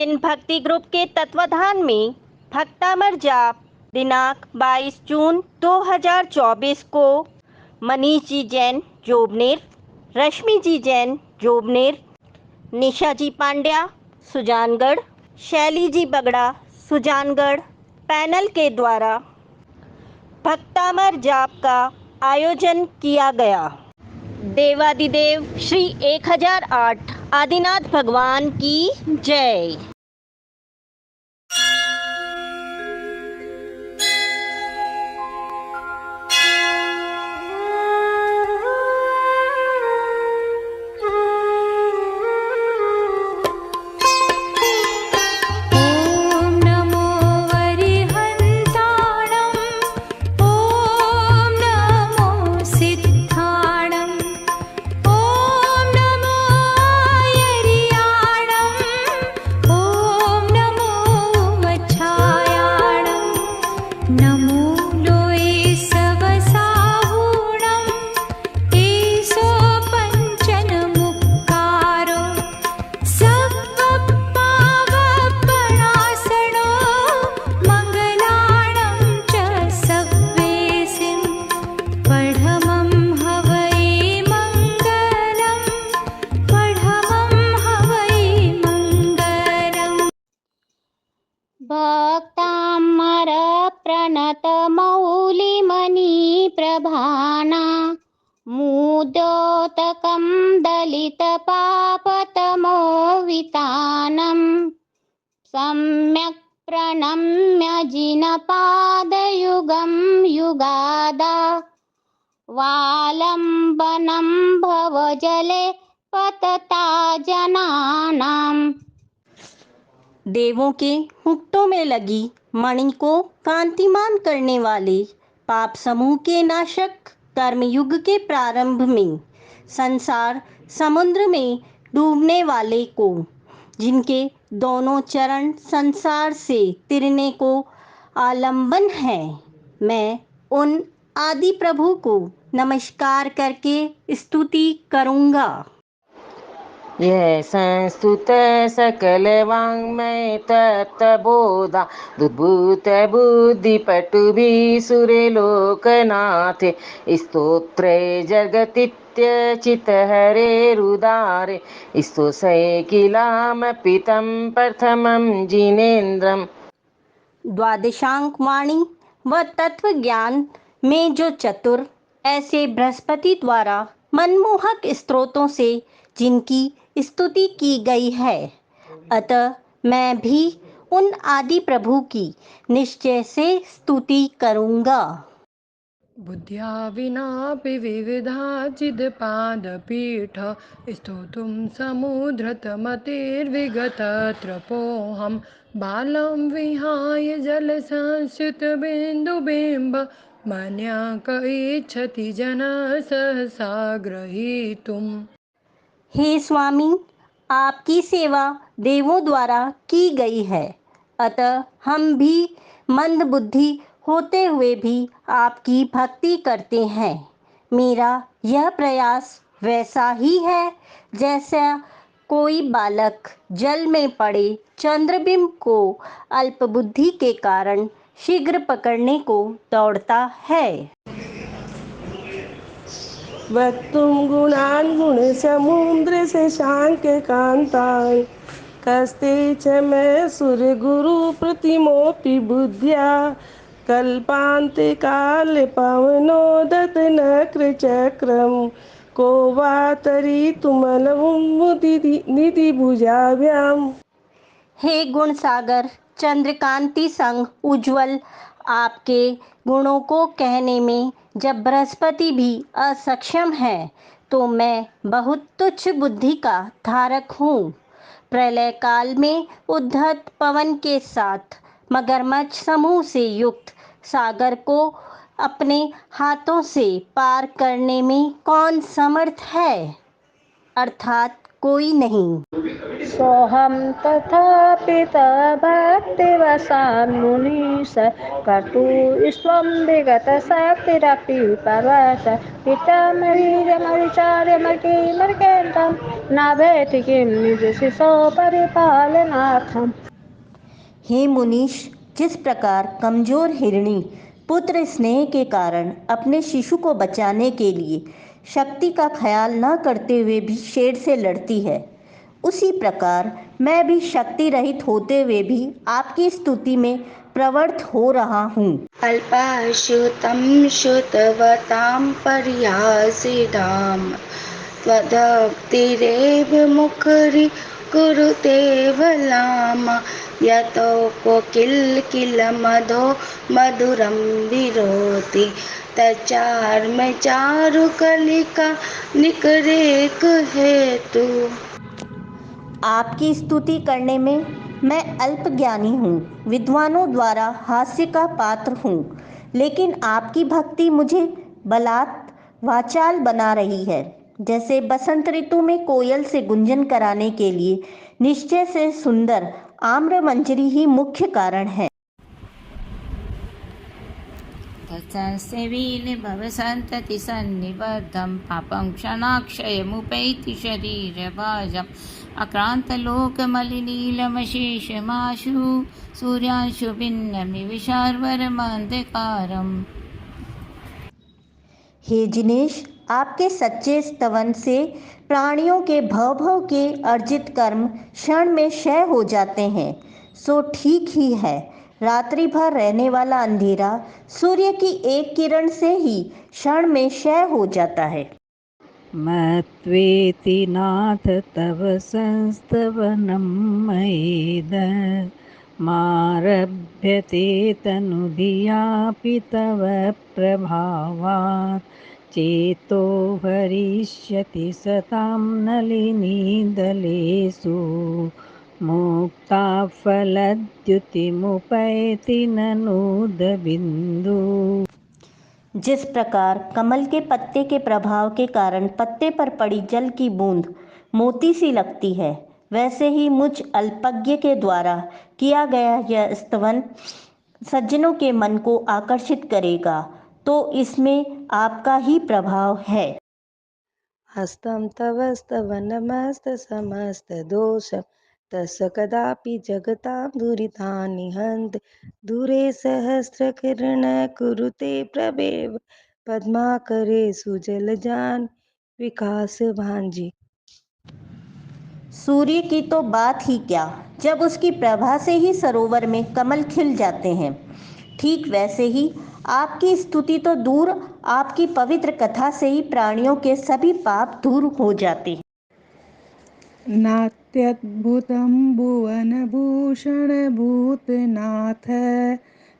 इन भक्ति ग्रुप के तत्वाधान में भक्तामर जाप दिनांक 22 जून 2024 को मनीष जी जैन जोबनेर, रश्मि जी जैन जोबनेर, निशा जी पांड्या सुजानगढ़, शैली जी बगड़ा सुजानगढ़ पैनल के द्वारा भक्तामर जाप का आयोजन किया गया। देवादिदेव श्री 1008 आदिनाथ भगवान की जय। भक्तामरप्रणतमौलिमणिप्रभाना मुदोतकं दलितपापतमोवितानं सम्यक् प्रणम्य जिनपादयुगं युगादा वालम्बनं भवजले पतता जनानाम्। देवों के मुक्टों में लगी मणि को कांतिमान करने वाले पाप समूह के नाशक कर्मयुग के प्रारंभ में संसार समुद्र में डूबने वाले को, जिनके दोनों चरण संसार से तिरने को आलंबन है, मैं उन आदि प्रभु को नमस्कार करके स्तुति करूंगा। यह संस्तुत सकल वाङ्मय तत्तबोधा दुर्भूत बुद्धि पटु भी सुरे लोकनाथे स्तोत्रे जगतीत्यचित हरे रुदारे स्तोषे किलामपि तं प्रथमं जिनेन्द्रम्। द्वादशांक वाणी व तत्व ज्ञान में जो चतुर ऐसे बृहस्पति द्वारा मनमोहक स्तोत्रों से जिनकी स्तुति की गई है, अतः मैं भी उन आदि प्रभु की निश्चय से स्तुति करूंगा। बुद्ध्या विनापि विविधाचिदपादपीठ स्तोतुं समुद्रतमतिर्विगतत्रपोऽहं बालं विहाय जलसंस्युतबिन्दुबिम्ब मन्यः क इच्छति जनः सहसा ग्रहीतुम्। हे स्वामी, आपकी सेवा देवों द्वारा की गई है, अतः हम भी मंद बुद्धि होते हुए भी आपकी भक्ति करते हैं। मेरा यह प्रयास वैसा ही है जैसा कोई बालक जल में पड़े चंद्रबिंब को अल्पबुद्धि के कारण शीघ्र पकड़ने को दौड़ता है। वक्तुं गुणान् गुणसमुद्र से शांक्य कांतान् कस्ते च मे सुरगुरु प्रतिमोऽपि बुद्ध्या कल्पान्ते काले पवनोदत नक्रचक्रं को वा तरितुमलमुदिति भुजाभ्याम्। हे गुण सागर चंद्रकांति संग उज्जवल, आपके गुणों को कहने में जब बृहस्पति भी असक्षम है तो मैं बहुत तुच्छ बुद्धि का धारक हूँ। प्रलय काल में उद्धत पवन के साथ मगरमच्छ समूह से युक्त सागर को अपने हाथों से पार करने में कौन समर्थ है, अर्थात कोई नहीं। सोहम तथापि भक्तिवशान् मुनीश कर्तु स्वं विगत शक्तिरपि परस पितामरीचमरिचार्यमर्केन्द्रं न भेति किं निज शिशो परिपालनार्थम्। हे मुनीश, जिस प्रकार कमजोर हिरणी पुत्र स्नेह के कारण अपने शिशु को बचाने के लिए शक्ति का ख्याल न करते हुए भी शेर से लड़ती है, उसी प्रकार मैं भी शक्ति रहित होते हुए भी आपकी स्तुति में प्रवृत्त हो रहा हूँ। अल्पाश्रुतं श्रुतवतां पर्यासितां त्वदप्तिरेव मुखरि कुरुते वलाम यतो कोकिल मधो मधुरं विरोति तचार्म चारुकलिका निकरेक हेतु। आपकी स्तुति करने में मैं अल्पज्ञानी हूँ, विद्वानों द्वारा हास्य का पात्र हूँ, लेकिन आपकी भक्ति मुझे बलात् वाचाल बना रही है। जैसे बसंत ऋतु में कोयल से गुंजन कराने के लिए निश्चय से सुंदर आम्र मंजरी ही मुख्य कारण है। तत्संसेविने भवसन्तति सन्निबद्धं पापं क्षणाक्षयमुपैति शरीरभाजम् अक्रान्तलोकमलिनीलमशेषमाशु सूर्यांशु भिन्नमिविशार्वरमान्धकारम्। हे जिनेश, आपके सच्चे स्तवन से प्राणियों के भव के अर्जित कर्म क्षण में क्षय हो जाते हैं, सो ठीक ही है। रात्रि भर रहने वाला अंधेरा सूर्य की एक किरण से ही क्षण में क्षय हो जाता है। मत्वेति नाथ तव संस्तवनं मयेद मारभ्यते तनुधियापि तव प्रभावात् चेतो हरिष्यति सतां नलिनीदलेषु मुक्ता फलद्युतिमुपैति ननूदबिन्दु। जिस प्रकार कमल के पत्ते के प्रभाव के कारण पत्ते पर पड़ी जल की बूंद मोती सी लगती है, वैसे ही मुझ अल्पज्ञ के द्वारा किया गया यह स्तवन सज्जनों के मन को आकर्षित करेगा, तो इसमें आपका ही प्रभाव है। हस्तं तव स्तवनमस्तसमस्तदोषं तस्य कदापि जगतां दुरितानि हन्त दूरे सहस्रकिरण कुरुते प्रभेव पद्माकरे सुजलजान विकास भांजी। सूर्य की तो बात ही क्या, जब उसकी प्रभा से ही सरोवर में कमल खिल जाते हैं, ठीक वैसे ही आपकी स्तुति तो दूर, आपकी पवित्र कथा से ही प्राणियों के सभी पाप दूर हो जाते हैं। नात्यद्भुतं भुवनभूषण भूतनाथ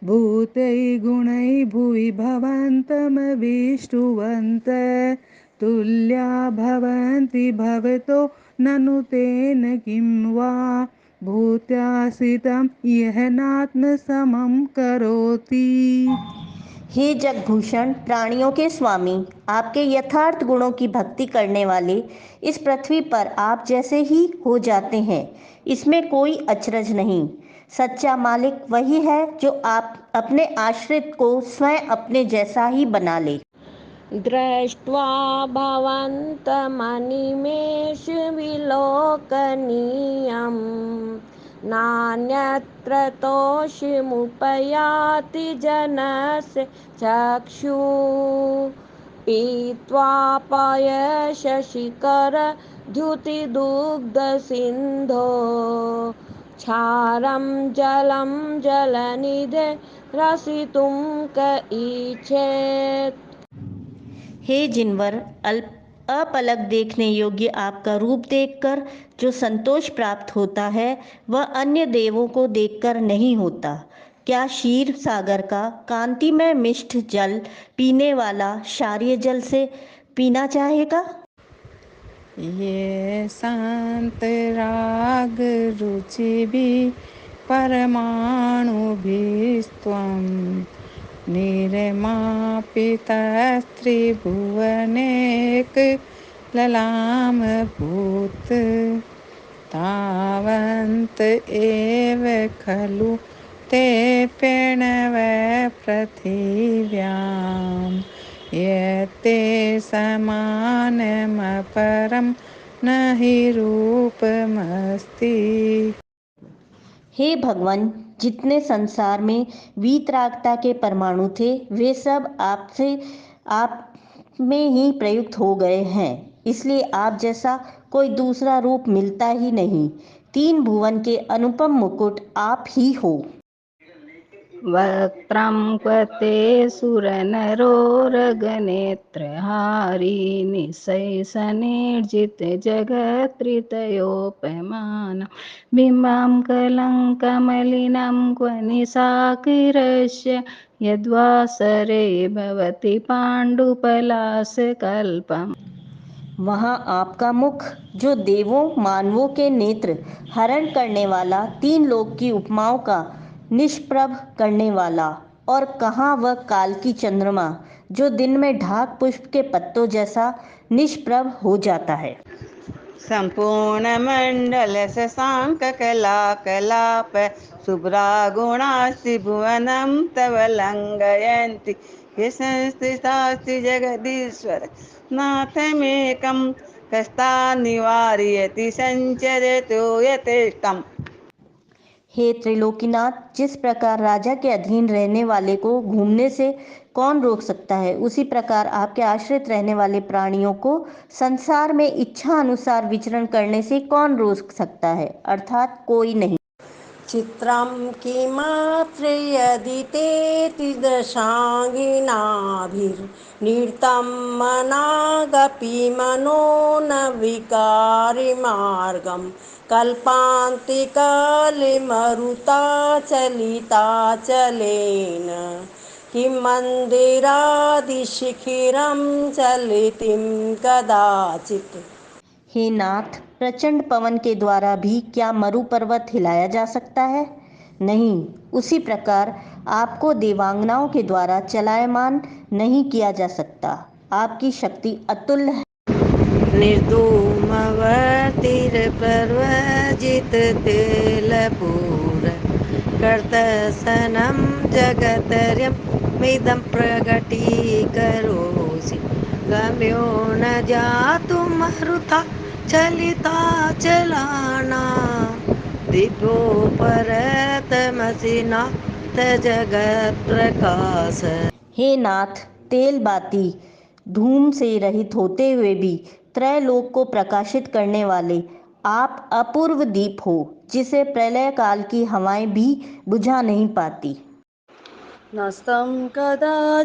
भूतैर्गुणैः भुवि भवन्तमविष्टुवन्त तुल्या भवन्ति भवतो ननु तेन किं वा भूत्यासितं यः नात्मसमं करोति। हे जगभूषण, प्राणियों के स्वामी, आपके यथार्थ गुणों की भक्ति करने वाले इस पृथ्वी पर आप जैसे ही हो जाते हैं, इसमें कोई अचरज नहीं। सच्चा मालिक वही है जो आप अपने आश्रित को स्वयं अपने जैसा ही बना ले। दृष्ट्वा भवन्तमनिमेष विलोकनीयं नान्यत्र तोषिमुपयाति जनस्य चक्षु पीत्वा पयशशिखर द्युतिदुग्धसिन्धो क्षारं जलं जलनिधे रसितुं क इच्छेत्। हे जिनवर, अपलक देखने योग्य आपका रूप देखकर जो संतोष प्राप्त होता है, वह अन्य देवों को देखकर नहीं होता। क्या क्षीर सागर का कांतिमय मिष्ट जल पीने वाला क्षारीय जल से पीना चाहेगा? ये शांत राग रुचिभिः परमाणुभिस्त्वं निर्मापितस्त्रिभुवनेक ललामभूत् तावन्त एव खलु ते प्रणवपृथिव्यां यत्ते समानमपरं न हि रूपमस्ति। हे भगवान, जितने संसार में वीतरागता के परमाणु थे वे सब आप में ही प्रयुक्त हो गए हैं, इसलिए आप जैसा कोई दूसरा रूप मिलता ही नहीं। 3 भुवन के अनुपम मुकुट आप ही हो। वक्त्रं क्वते सुरनरोरगनेत्रहारी निःशैसनिर्जितजगत्त्रितयोपमानं बिम्बं कलङ्कमलिनं क्व निशाकिरस्य यद्वासरे भवति पाण्डुपलाशकल्पम्। वहाँ आपका मुख जो देवों मानवों के नेत्र हरण करने वाला, 3 लोक की उपमाओं का निष्प्रभ करने वाला, और कहाँ वह काल की चंद्रमा जो दिन में ढाक पुष्प के पत्तों जैसा निष्प्रभ हो जाता है। संपूर्ण मंडल शशांक कलाप शुभ्रा गुणास्ति भुवनं तव लंघयन्ति ये संस्थितास्ति जगदीश्वर नाथमेकं कस्तान्निवारयति संचरतो यथेष्टम्। हे त्रिलोकीनाथ, जिस प्रकार राजा के अधीन रहने वाले को घूमने से कौन रोक सकता है, उसी प्रकार आपके आश्रित रहने वाले प्राणियों को संसार में इच्छा अनुसार विचरण करने से कौन रोक सकता है, अर्थात कोई नहीं। चित्रं किमत्र यदितेति दशाङ्गिनाभिर्निर्तं मनागपि मनो न विकारिमार्गं कल्पान्तिकालिमरुताचलिताचलेन किं मन्दिरादिशिखिरं चलितिं कदाचित्। हे नाथ, प्रचंड पवन के द्वारा भी क्या मरु पर्वत हिलाया जा सकता है? नहीं। उसी प्रकार आपको देवांगनाओं के द्वारा चलायमान नहीं किया जा सकता। आपकी शक्ति अतुल्य है। निर्धूमवर्तिर्प्रव्रजित तेलपूर कर्तसनं जगतर्यमिदं प्रकटीकरोसि गम्यो न जातुमहृता चलिताचलानां दिव्योपरतमसि नाथ जगत्प्रकाश। हे नाथ, तेल बाती धूम से रहित होते हुए भी त्रैलोक को प्रकाशित करने वाले आप अपूर्व दीप हो, जिसे प्रलय काल की हवाएं भी बुझा नहीं पाती। नस्तं कदाचिदुपयासि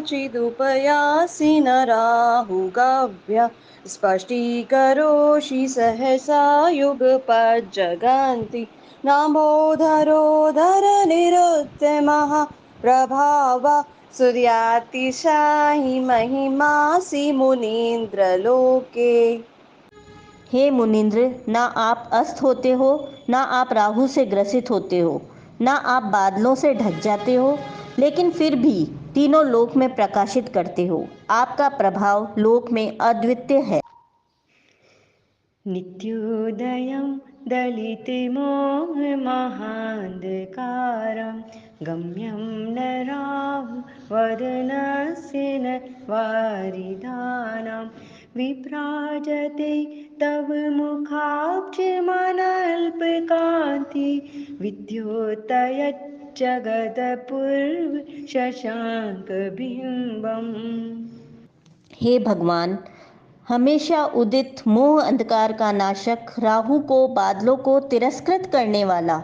न राहुगव्य स्पष्टीकरोषि सहसा युगपज्जगन्ति नामोधरोधरनिरुद्यमः प्रभावा सूर्यातिशायि महिमासि मुनीन्द्रलोके। हे मुनीन्द्र, ना आप अस्त होते हो, ना आप राहु से ग्रसित होते हो, ना आप बादलों से ढक जाते हो, लेकिन फिर भी तीनों लोक में प्रकाशित करते हो। आपका प्रभाव लोक में अद्वितीय है। नित्योदयं दलितमोहमहान्धकारं गम्यं न राहुवदनस्य न वारिधानां विभ्राजते तव मुखाब्जमनल्पकान्ति विद्योतयज्जगदपूर्व शशाङ्कबिम्बम्। हे भगवान, हमेशा उदित मोह अंधकार का नाशक, राहु को बादलों को तिरस्कृत करने वाला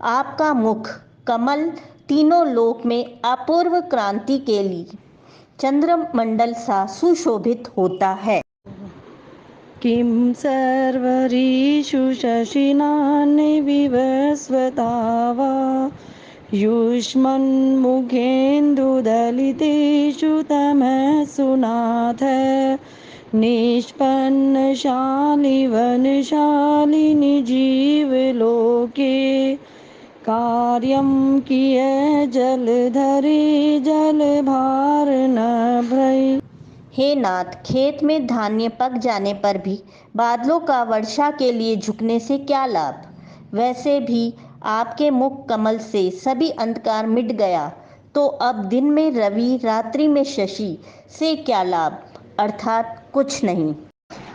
आपका मुख कमल तीनों लोक में अपूर्व क्रांति के लिए चंद्रमंडल सा सुशोभित होता है। किं सर्वरीषु शशिनानि विवस्वता वा युष्मन्मुखेन्दुदलितेषु तमसु नाथ निष्पन्नशालिवनशालिनि जीवलोके कार्यं किय जलधरे जलभारनभ्रै। हे नाथ, खेत में धान्य पक जाने पर भी बादलों का वर्षा के लिए झुकने से क्या लाभ। वैसे भी आपके मुख कमल से सभी अंधकार मिट गया, तो अब दिन में रवि रात्रि में शशि से क्या लाभ, अर्थात कुछ नहीं।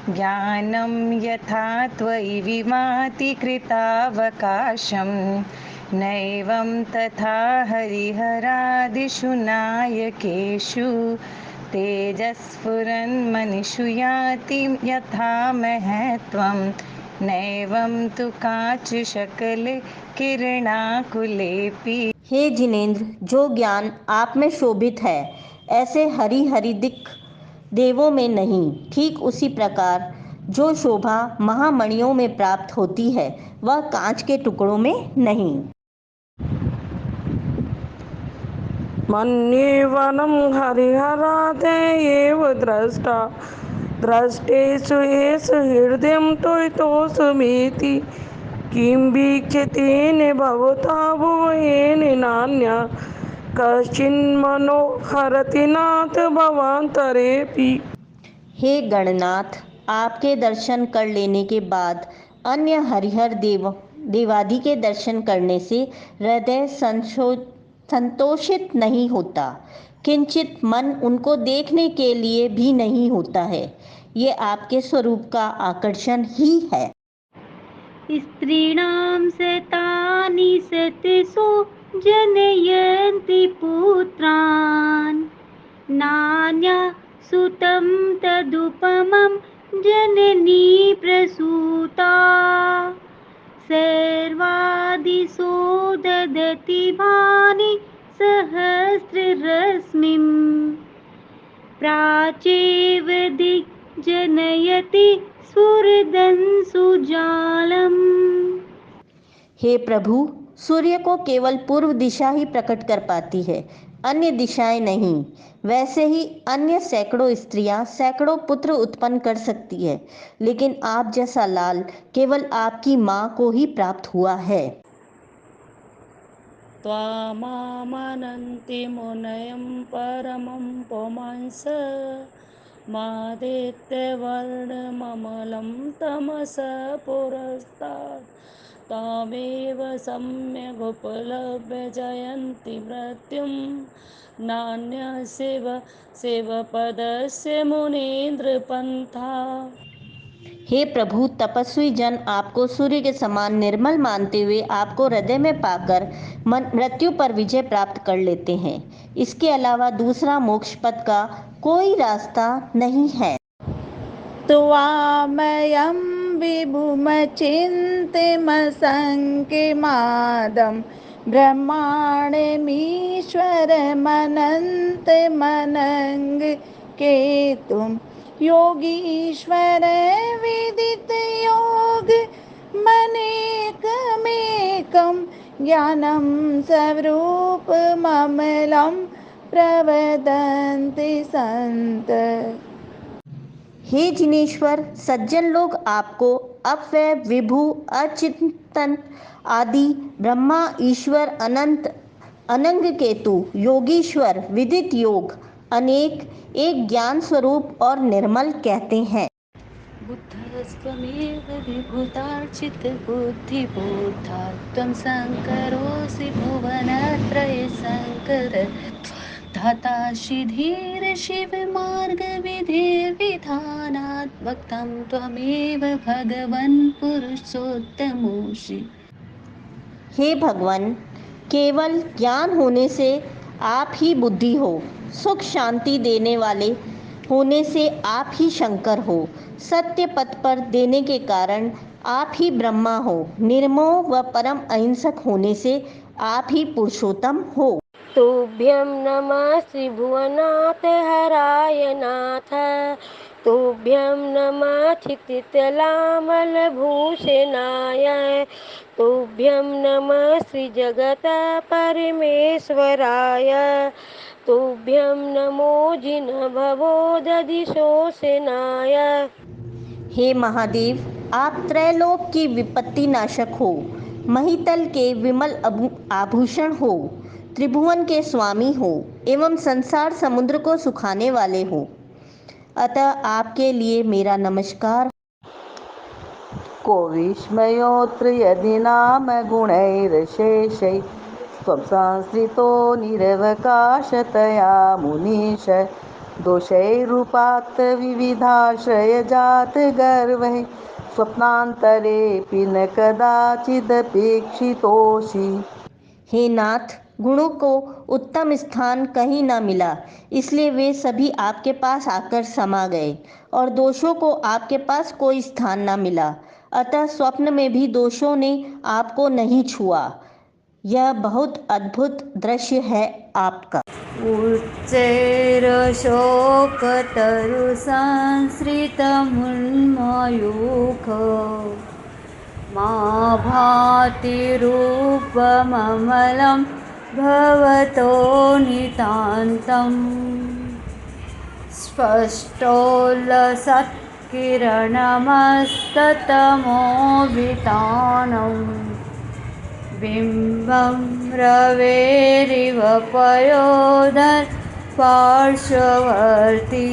ज्ञानं यथा त्वयि विमाति कृतावकाशं नैवं तथा हरिहरादिषु नायकेषु तेजस्फुरन्मनिषु याति यथा महत्त्वं नैवं तु काचिशकले किरणाकुलेऽपि। हे जिनेन्द्र, जो ज्ञान आप में शोभित है ऐसे हरि हरि दिक देवों में नहीं, ठीक उसी प्रकार जो शोभा महामणियों में प्राप्त होती है वह कांच के टुकड़ों में नहीं। मन्येवनं हरिहरादेव द्रष्टा द्रष्टेषु येषु हृदयं त्वयितोऽस्मीति किं वीक्षतेन भवता भुवयेन नान्या कश्चिन्मनो हरति नाथ भवान्तरेऽपि। हे गणनाथ, आपके दर्शन कर लेने के बाद अन्य हरिहर देवादि के दर्शन करने से हृदय संतोषित नहीं होता, किंचित मन उनको देखने के लिए भी नहीं होता है। ये आपके स्वरूप का आकर्षण ही है। स्त्रीणां शतानि शतशो जनयन्ति पुत्रान् नान्या सुतं तदुपमं जननी प्रसूता सर्वादिशो ददति भानि सहस्ररश्मिं प्राचेव दिग्जनयति सुजालम्। हे प्रभु, सूर्य को केवल पूर्व दिशा ही प्रकट कर पाती है, अन्य दिशाएं नहीं। वैसे ही अन्य सैकड़ों स्त्रियां सैकड़ों पुत्र उत्पन्न कर सकती है, लेकिन आप जैसा लाल केवल आपकी माँ को ही प्राप्त हुआ है। त्वामामनन्ति मुनयं परमं पुमांस मादित्यवर्णममलं तमसः पुरस्तात् तामेव सम्यगुपलभ्य जयन्ति मृत्युं नान्यस्यैव शिवपदस्य मुनीन्द्रपन्था। हे प्रभु, तपस्वी जन आपको सूर्य के समान निर्मल मानते हुए आपको हृदय में पाकर मृत्यु पर विजय प्राप्त कर लेते हैं। इसके अलावा दूसरा मोक्ष पद का कोई रास्ता नहीं है। त्वामयं विभुमचिन्त्यमसङ्ख्यमादं ब्रह्माण्डमीश्वरमनन्तमनङ्गकेतुं योगीश्वर विदितयोग मनेकमेकं ज्ञानं स्वरूपममलं प्रवदन्ति संत। हे जिनेश्वर, सज्जन लोग आपको अव्यय, विभु, अचिंतन आदि, ब्रह्मा, ईश्वर, अनंत, अनंग केतु, योगीश्वर, विदित योग, अनेक, एक ज्ञान स्वरूप और निर्मल कहते हैं। बुद्धस्त्वमेव विभूतार्चित बुद्धिबोधा त्वं शङ्करोऽसि भुवनत्रय शङ्कर धाता श्रीधीर शिव मार्ग विधिर्विधानात् वक्तं त्वमेव भगवन् पुरुषोत्तमोऽसि। हे भगवान, केवल ज्ञान होने से आप ही बुद्धि हो, सुख शांति देने वाले होने से आप ही शंकर हो, सत्य पथ पर देने के कारण आप ही ब्रह्मा हो, निर्मोह व परम अहिंसक होने से आप ही पुरुषोत्तम हो। तुभ्यं नमः त्रिभुवनाथ हराय नाथ, तुभ्यं नमः क्षितितलामलभूषणाय, तुभ्यं नमः श्रीजगत परमेश्वराय, तुभ्यं नमो जिनभवोदधिशोषणाय। हे महादेव, आप त्रैलोक की विपत्ति नाशक हो, महितल के विमल आभूषण हो, त्रिभुवन के स्वामी हो एवं संसार समुद्र को सुखाने वाले हो। अतः आपके लिए मेरा नमस्कार। को विस्मयोऽत्र यदि नाम गुणैरशेषैः स्वसंश्रितो निरवकाशतया मुनीश दोषैरूपात् विविधाश्रयजातगर्वैः स्वप्नान्तरेऽपि न कदाचिदपेक्षितोऽसि। हे नाथ, गुणों को उत्तम स्थान कहीं न मिला, इसलिए वे सभी आपके पास आकर समा गए, और दोषों को आपके पास कोई स्थान न मिला, अतः स्वप्न में भी दोषों ने आपको नहीं छुआ। यह बहुत अद्भुत दृश्य है आपका। उच्चैरशोकतरुसंसृतमुन्मयूख मा भाति रूपममलं भवतो नितान्तम् स्पष्टोल्लसत्किरणमस्ततमोभितानं बिम्बं रवेरिव पयोदर पार्श्ववर्ती।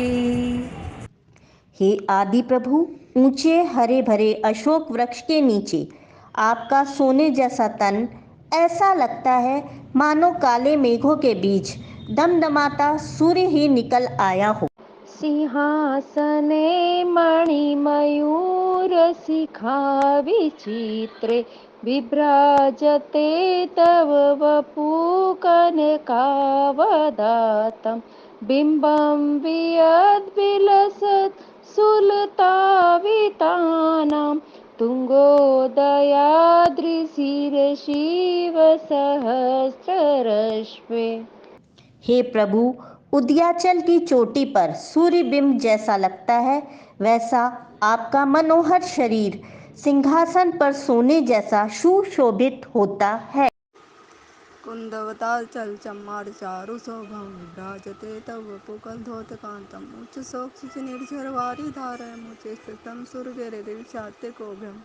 हे आदि प्रभु, ऊंचे हरे भरे अशोक वृक्ष के नीचे आपका सोने जैसा तन ऐसा लगता है मानो काले मेघों के बीच दमदमाता सूर्य ही निकल आया हो। सिंहासने मणिमयूरशिखा विचित्रे विभ्राजते तव वपुकनकावदातं बिम्बं वियद्विलसत् सुलतावितानां तुङ्गोदयाद्रिशिरशिव सहस्ररश्मे। हे प्रभु, उदयाचल की चोटी पर सूर्य बिंब जैसा लगता है, वैसा आपका मनोहर शरीर सिंहासन पर सोने जैसा सुशोभित होता है। कुन्दवताचल चम्मार चारु शोभं विभ्राजते तव वपुकलधौतकान्तम् उच्चशोक्षनिर्झरवारी धारयमुचे स्थितं सूर्यरदिशात्यकोभ्यम्।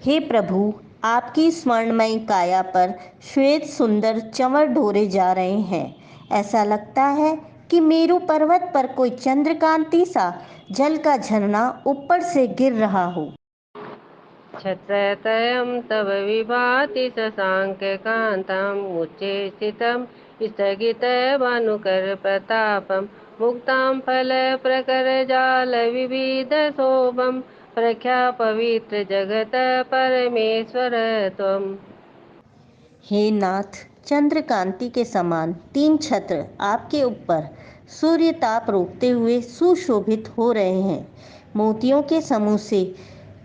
हे प्रभु, आपकी स्वर्णमयी काया पर श्वेत सुंदर चंवर ढोरे जा रहे हैं। ऐसा लगता है कि मेरु पर्वत पर कोई चंद्रकांति सा जल का झरना ऊपर से गिर रहा हो। छत्रतयं तव विभाति शशाङ्ककान्तम् उच्चे स्थितं स्थगितभानुकर प्रतापं मुक्तां फलप्रकरजालविविधशोभं प्रख्यापवित्र जगत परमेश्वर त्वम्। हे नाथ, चंद्रकांति के समान तीन छत्र आपके ऊपर सूर्य ताप रोकते हुए सुशोभित हो रहे हैं। मोतियों के समूह से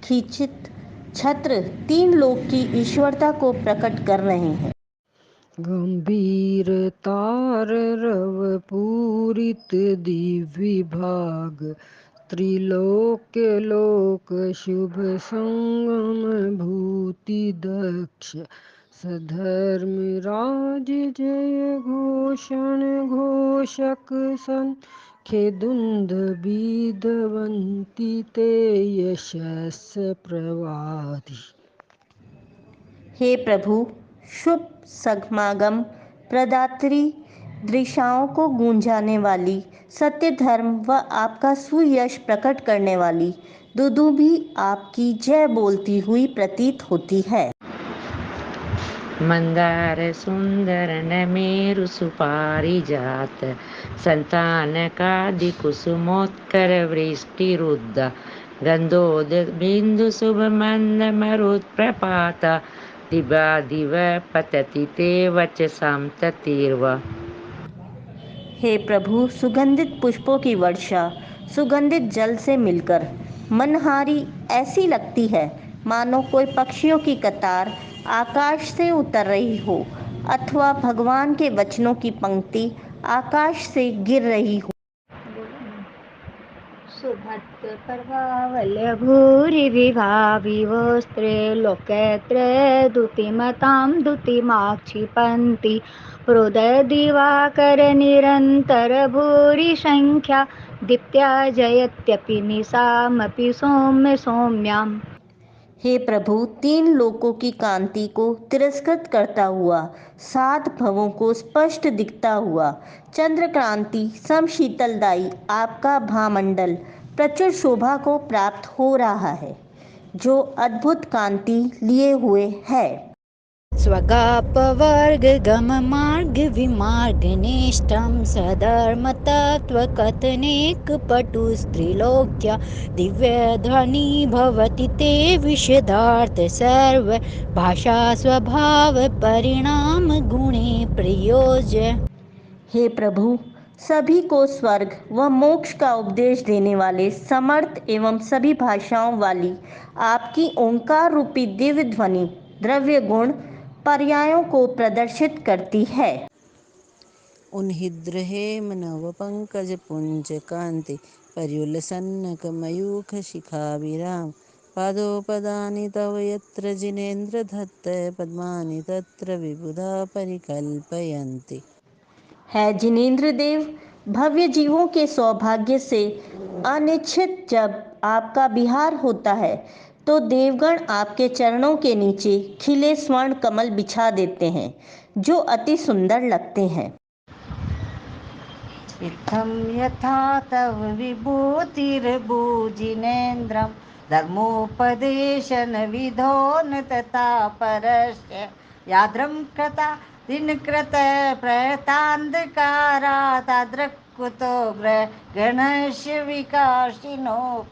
खचित छत्र तीन लोक की ईश्वरता को प्रकट कर रहे हैं। गंभीरतार रव पूरित दिव्यभाग त्रिलोक्य लोक शुभ संगम भूति दक्ष सधर्म राज जय घोषण घोषक सन खेदुंद विदवंती ते यशस् प्रवादि। हे प्रभु, शुभ समागम प्रदात्री दृशाओं को गूंजाने वाली सत्य धर्म व आपका सुयश प्रकट करने वाली दुदुभी आपकी जय बोलती हुई प्रतीत होती है। मंदार सुंदर नमेरु सुपारिजात संतानकादि कुसुमोत्कर वृष्टि रुद्ध गंधोद बिंदु शुभ मंद मरुत् प्रपात दिवा दिव पतति ते वचसां ततिर्व। हे प्रभु, सुगंधित पुष्पों की वर्षा सुगंधित जल से मिलकर मनहारी ऐसी लगती है मानो कोई पक्षियों की कतार आकाश से उतर रही हो अथवा भगवान के वचनों की पंक्ति आकाश से गिर रही हो। सुभद्र पर्वावल्य भूरि विभाविवस्त्रे लोकत्र दुतिमतां दुतिमाक्षिपन्ति हृदय दिवाकर निरन्तर भूरि संख्या दीप्त्या जयत्यपि निशामपि सौम्य सौम्याम्। हे प्रभु, 3 लोकों की कांति को तिरस्कृत करता हुआ, 7 भवों को स्पष्ट दिखता हुआ, चंद्र क्रांति समशीतलदायी आपका भामंडल प्रचुर शोभा को प्राप्त हो रहा है, जो अद्भुत कांति लिए हुए है। स्वगापवर्गगममार्गविमार्गनिष्ठं सधर्मतत्त्वकथनेकपटुस्त्रिलोक्या दिव्यध्वनि भवति ते विशदार्थ सर्व भाषा स्वभाव परिणाम गुणे प्रयोज्य। हे प्रभु, सभी को स्वर्ग व मोक्ष का उपदेश देने वाले समर्थ एवं सभी भाषाओं वाली आपकी ओंकार रूपी दिव्य ध्वनि द्रव्य गुण पर्यायों को प्रदर्शित करती है। उन्हिद्र हेम नव पंकज पुंज कांति पर्युलसन्नक मयूख शिखा विराम पादोपदानि तव यत्र जिनेन्द्र धत्त पद्मानि तत्र विबुधा परिकल्पयन्ति। है जिनेन्द्र देव, भव्य जीवों के सौभाग्य से अनिश्चित जब आपका विहार होता है तो देवगण आपके चरणों के नीचे खिले स्वर्ण कमल बिछा देते हैं, जो अति सुंदर लगते हैं। इत्थं यथा तव विभूतिर्भुजिनेन्द्रं धर्मोपदेशन विधो न तथा परस्य याद्रं कृता दिनकृत प्रयतान्धकारा तादृक्कुतो गणस्य विकासिनो।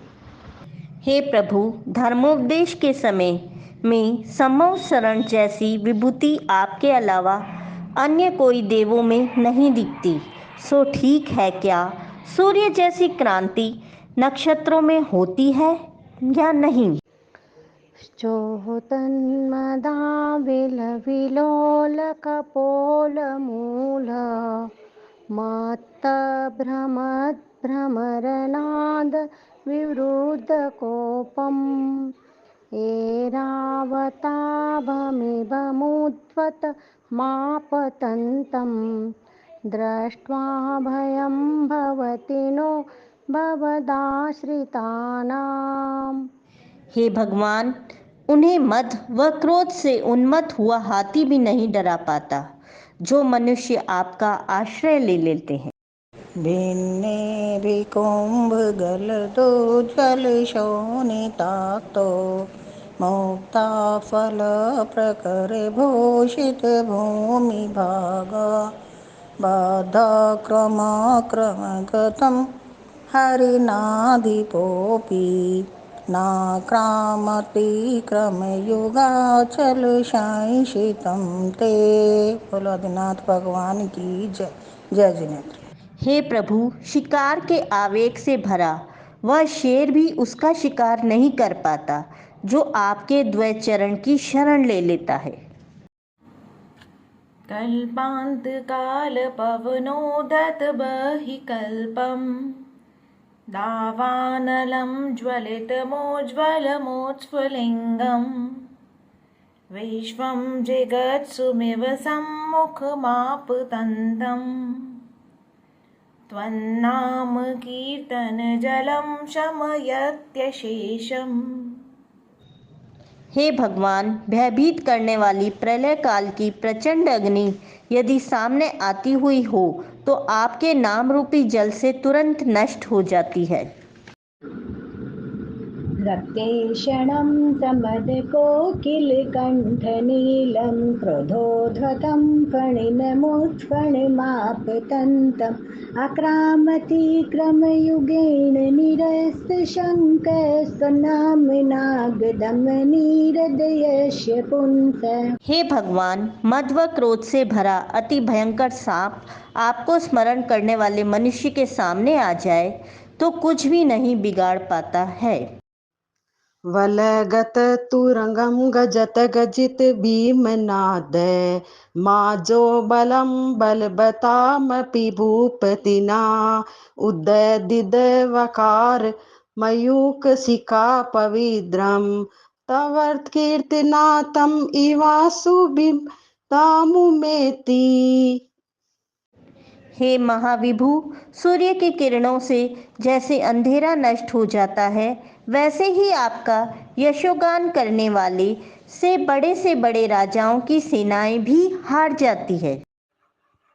हे प्रभु, धर्मोपदेश के समय में सम्भव शरण जैसी विभूति आपके अलावा अन्य कोई देवों में नहीं दिखती, सो ठीक है क्या सूर्य जैसी क्रांति नक्षत्रों में होती है या नहीं? श्चोहतन्मदाविलविलोलकपोलमूल मत्तभ्रमद्भ्रमरनाद विवृद्धकोपम् एरावताभमिभमुद्वत मापतन्तं दृष्ट्वा भयं भवति नो भवदाश्रितानाम्। हे भगवान, उन्हें मद व क्रोध से उन्मत्त हुआ हाथी भी नहीं डरा पाता, जो मनुष्य आपका आश्रय ले लेते हैं। भिन्नेभिकुम्भगलदोज्ज्वलशोणिताक्तो मुक्ताफलप्रकरे भूषितभूमिभागा बाधाक्रमक्रमगतं हरिनाधिपोऽपि नाक्रामतिक्रमयुगाचलशंसितं ते। बोलो आदिनाथ भगवान की जय। जय जिनेन्द्र। हे प्रभु, शिकार के आवेग से भरा वह शेर भी उसका शिकार नहीं कर पाता, जो आपके द्वय चरण की शरण ले लेता है। कल्पान्तकालपवनोदत बहिकल्पम् दावानलं ज्वलितमोज्ज्वलमोत्स्फुलिङ्गम् विश्वं जगत्सुमिव सम्मुखमापतन्तम् त्वन्नाम कीर्तनजलं शमयत्यशेषम्। हे भगवान, भयभीत करने वाली प्रलय काल की प्रचंड अग्नि यदि सामने आती हुई हो तो आपके नाम रूपी जल से तुरंत नष्ट हो जाती है। रक्तेषणं प्रमदकोकिलकण्ठनीलं क्रोधोद्धतं फणिनमोत्फणिमापतन्तम् आक्रामतिक्रमयुगेण निरस्तशङ्कस्वनाम्नागदमनीहृदयस्य पुंस। हे भगवान, मद व क्रोध से भरा अति भयंकर सांप आपको स्मरण करने वाले मनुष्य के सामने आ जाए तो कुछ भी नहीं बिगाड़ पाता है। वलगत तुरंगम गजत गजित भीमनाद माजो बलम बलबतामपि भूपतिना उदयदिद वकार मयूख शिखा पविद्रम तवर्त कीर्तिनाथम इवासु तामुमेति। हे महाविभु, सूर्य की किरणों से जैसे अंधेरा नष्ट हो जाता है, वैसे ही आपका यशोगान करने वाले से बड़े राजाओं की सेनाएं भी हार जाती है।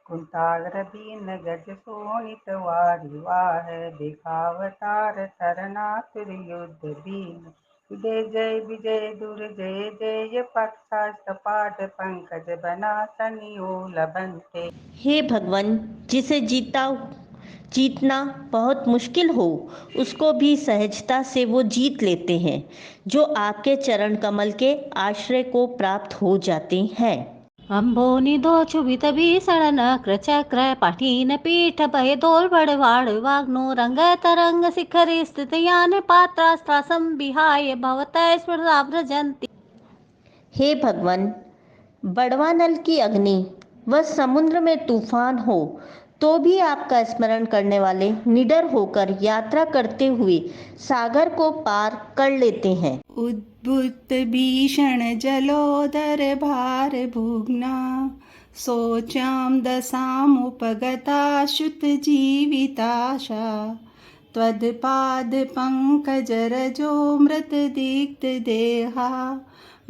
कुंताग्र दीन गज सोनित वारी वाह, दिखावतार तरनातुर युद्ध बीन। विजय दुर्जय जय पक्षास्त पाठ पंकज बना तनियो लबंते। हे भगवान, जिसे जीतना बहुत मुश्किल हो, उसको भी सहजता से वो जीत लेते हैं, जो आपके चरण कमल के आश्रय को प्राप्त हो जाते हैं। अंबोनिधोचुभित भीषण नक्र चक्र पाठीन पीठ भय दोल बड़वाड़ वाग्नो रंग तरंग शिखर स्थित यान पात्रास्त्रासम विहाय भवतः स्मृता व्रजन्ति। हे भगवान, बड़वानल की अग्नि व समुद्र में तूफान हो तो भी आपका स्मरण करने वाले निडर होकर यात्रा करते हुए सागर को पार कर लेते हैं। उद्भुत भीषण जलोदर भार भुग्ना, शोचां दशामुपगता श्रुत जीविताशा। त्वत्पाद पंकज रजो मृत दीक्त देहा,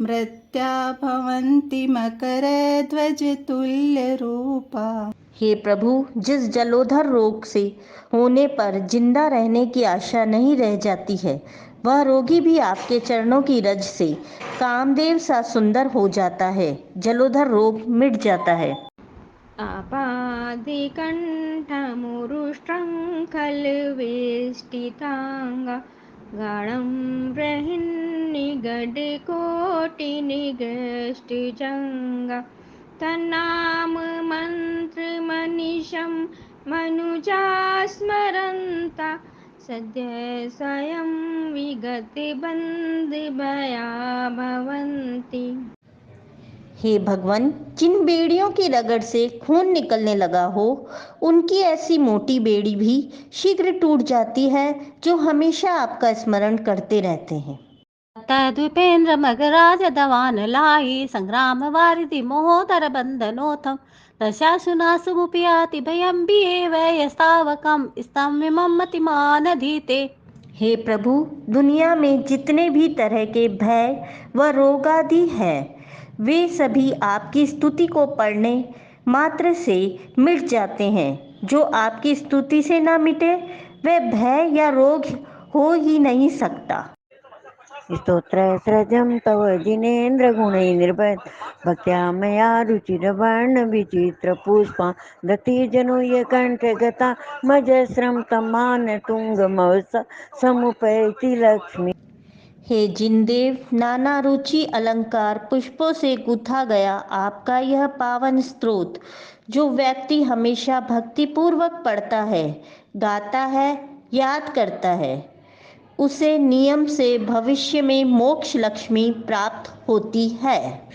मृत्या भवन्ति मकर ध्वज तुल्य रूपा। हे प्रभु, जिस जलोधर रोग से होने पर जिंदा रहने की आशा नहीं रह जाती है, वह रोगी भी आपके चरणों की रज से कामदेव सा सुंदर हो जाता है। जलोधर रोग मिट जाता है। आपादिकण्ठमुरुष्ट्रं खल्वेष्टिताङ्गा, गाढं बृहन्निगडकोटिनिगष्टिजङ्गा। तन्नाम मन्त्रमनिशं मनुजा स्मरन्ता, सद्य स्वयं विगतिबन्दिभया भवन्ति। हे भगवान, जिन बेड़ियों की रगड़ से खून निकलने लगा हो, उनकी ऐसी मोटी बेड़ी भी शीघ्र टूट जाती है, जो हमेशा आपका स्मरण करते रहते हैं। तद्विपेन्द्र मगराज दवान लाई, संग्राम वारिधि मोहोदर बंधनोथम। दशासुनासुमुपयाति भयं बिये वयस्तावकं स्तं विमम्मतिमान धीते। हे प्रभु, दुनिया में जितने भी तरह के भय व रोगादि हैं, वे सभी आपकी स्तुति को पढ़ने मात्र से मिट जाते हैं। जो आपकी स्तुति से न मिटे, वह भय या रोग हो ही नहीं सकता। स्तोत्र सृजं तव जिनेन्द्र गुणैर्निर्भयत्, भक्त्या मया रुचिरवर्ण विचित्र पुष्पा। दतिजनुय कंठे गता मजस्रं तमान तुंगमवस समुपैति लक्ष्मी। हे जिनदेव, नाना रुचि अलंकार पुष्पों से गूथा गया आपका यह पावन स्तोत्र, जो व्यक्ति हमेशा भक्ति पूर्वक पढ़ता है, गाता है, याद करता है, उसे नियम से भविष्य में मोक्ष लक्ष्मी प्राप्त होती है।